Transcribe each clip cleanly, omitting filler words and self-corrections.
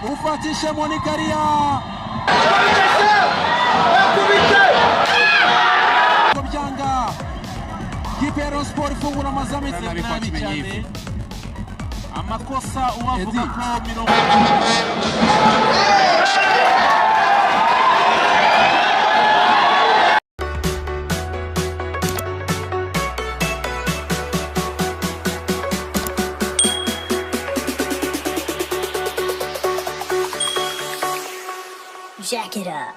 ufatishe Monikaria byanga Kipero Sport ifungura amazami nabi cyane amakosa uwavuga ko mirongo Jack it up.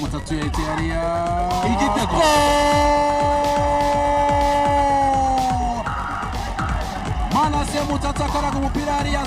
Mutatu ya Italia igitego Manase Mutatu akaraga umupira hariya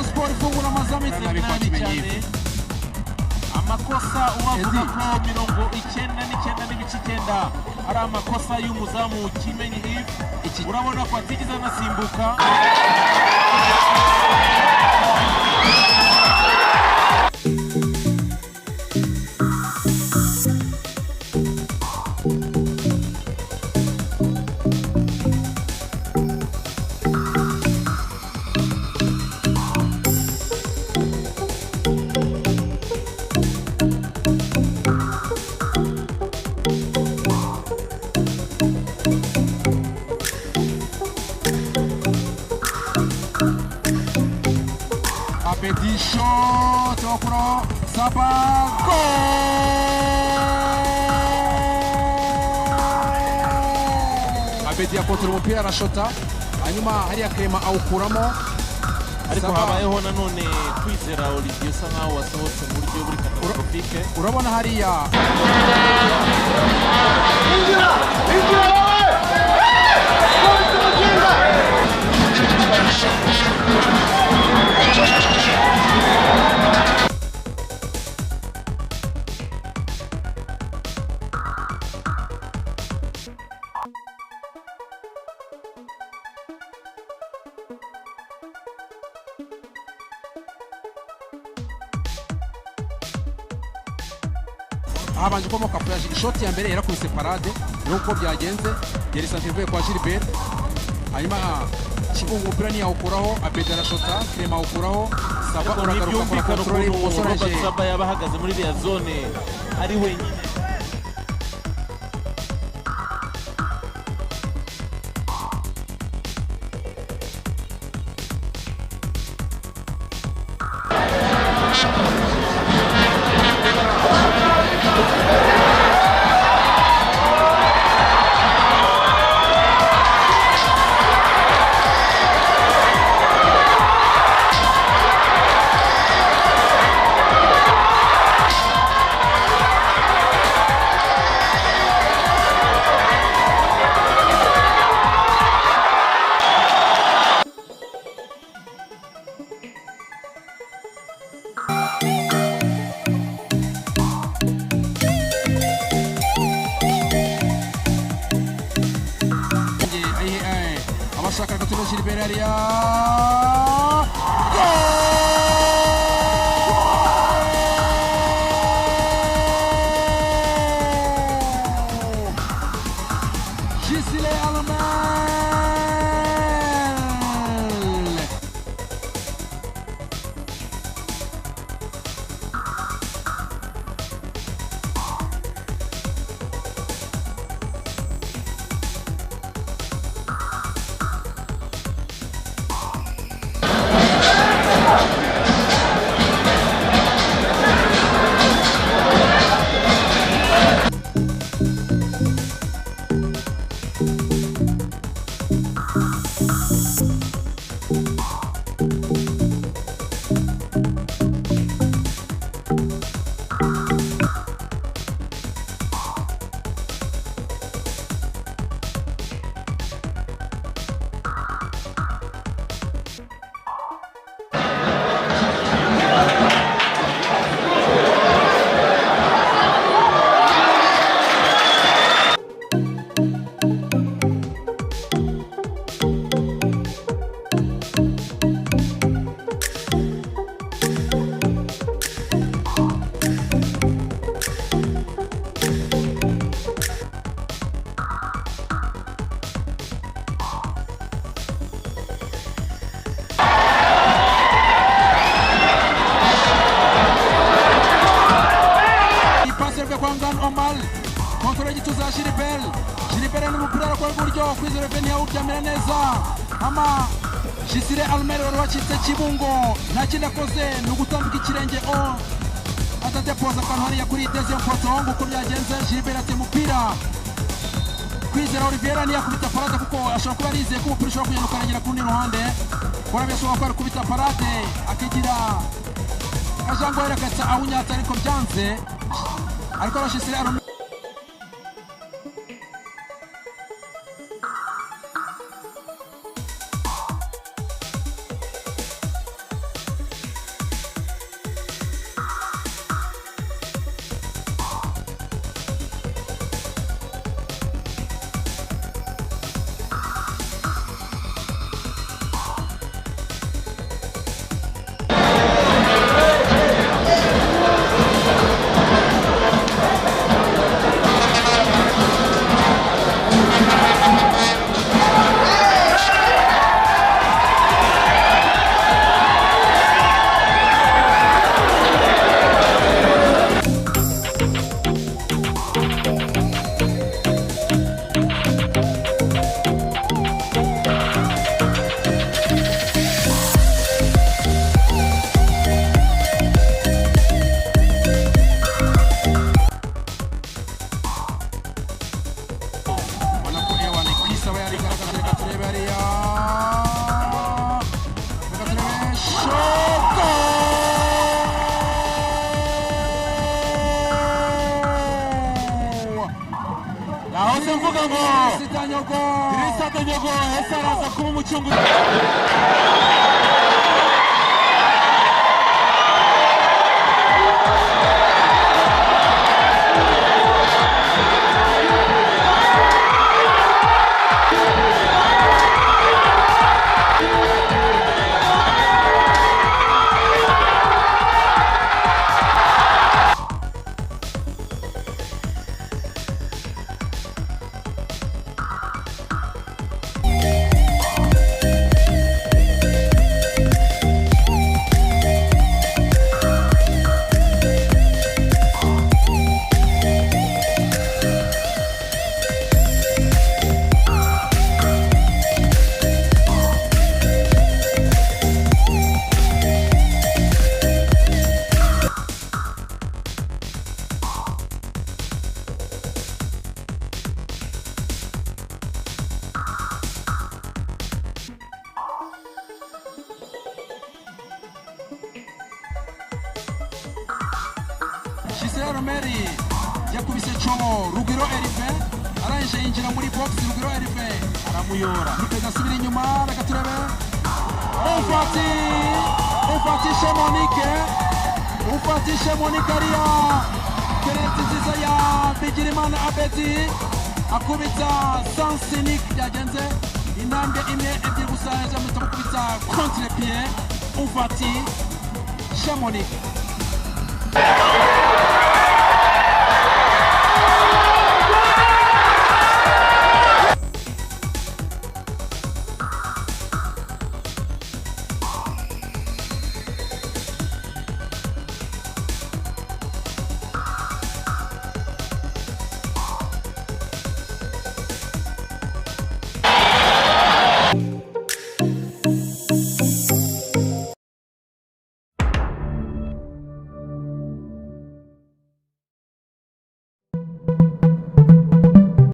Sport ifungura amazami nabi cyane amakosa uwavuga ko mirongo 99 n'ibice 9 ari amakosa y'umuzamu Kimenyi Yves urabona ko atigeze anasimbuka Pattyno tokuro Sava Abedi akotora umupira arashota hanyuma hariya Clement awukuramo ariko habayeho nanone kwizera Olivier usa nkaho wasohotse mu buryo buri catastrophique urabona hariya habanje komoka flash shot ya mbere yarakubise parade nuko byagenze yari santivuye kwa Gilbert hanyuma Kibungu umupira ni yawukuraho Abedi arashota Clement awukuraho Sava uragaruka kwa control y'umusoreje Sava yabahagaze muri ya zone ari wenyine abashaka Pattyno Gilbert hariya Hassan Omar kontrole y'igituza Gilbert n'umupira wo kuryo Kwizera Beni yawuryamira neza ama Jisire Almer wari wacitse Kibungo nta kindi akoze ni ugutambika ikirenge atadepoza akantu hariya kuri deuxième poto nguko byagenze Gilbert ati umupira Kwizera Oliviera ntiyakubita parade kuko ashobora kuba arizeye ko umupira ushobora kugenda ukarengera ku rundi ruhande kora bishoboka ko ari kubita parade akigira ajango yerekatsa awunyatsa ariko byanze ariko Jisire Almer Yago ese araza kuba umucunguzi Romeri yakubise Chomo Rugiro Erife arangije yinjira muri box Rugiro Erife aramuyora Rupega asubira inyuma ragaturebe ufatishe Monique ariya penalty nziza ya Bigirimana Abedi akubita sans cynique yagenze intambwe imwe ebyiri gusa yaje kubita contre pied ufatishe Monique